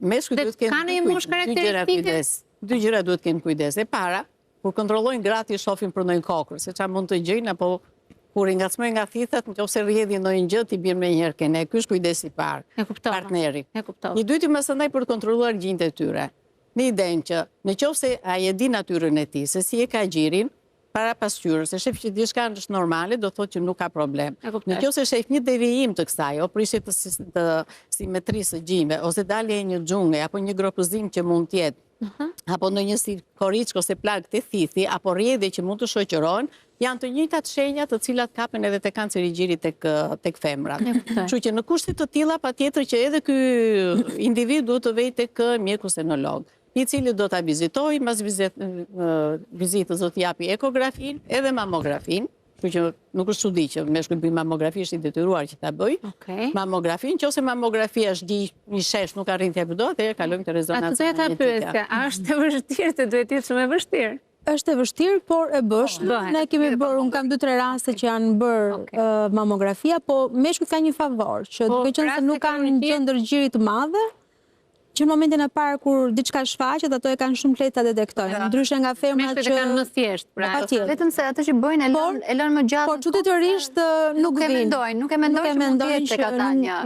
Meshkujt duhet të kenë dy gjëra duhet të kenë kujdes. E para, kur kontrollojnë gratë i shohin për ndonjë kokër, se çfarë mund të gjejnë apo kur i ngacmojnë nga thithat, nëse rrjedhin ndonjë gjë ti bën më një herë kene. Ky është kujdesi i parë. Partneri. I dyti më së për të kontrolluar gjinjtë e tyre. Në idenë që nëse ai e di natyrën e tij, se si e ka gjirin, para pasqyrës, se shef që diçka është normale, do thotë që nuk ka problem. Nëse shef një devijim të kësaj, o prishje të simetrisë së gjinjve, ose dalje e një xhunge, apo një gropëzim që mund të jetë, apo ndonjë si koriçk ose plagë të thithi, apo rrjedhje që mund të shoqërohen, janë të njëjtat shenjat të cilat kapen edhe te kanceri i gjirit tek femrat. Kështu që në kushte të tilla patjetër që edhe ky individ duhet të vejë tek mjeku senolog, i cili do ta vizitojë, mbas vizitës do t'i japi ekografin edhe mamografin, kështu që nuk është çudi që meshkujt bëjnë mamografi, është i detyruar që ta bëjë. Mamografin, nëse mamografia është një shesh nuk arrin t'ia bëjë, atëherë kalojmë te rezonancë magnetike. A është e vështirë, se duhet të jetë shumë e vështirë? Është e vështirë, por e bësh. Ne kemi bërë, unë kam 2-3 raste që janë bërë mamografia, po meshkujt kanë një favor, që duke qenë se nuk kanë gjendër gjiri të madhe, që në momentin e parë kur diçka shfaqet, ato e kanë shumë lehtë ta detektojnë. Ndryshe nga femrat që kanë më thjesht, pra. Vetëm se ato që bëjnë e lënë më gjatë. Por çuditërisht nuk e mendojnë, nuk e mendojnë që mund të jetë tek ata një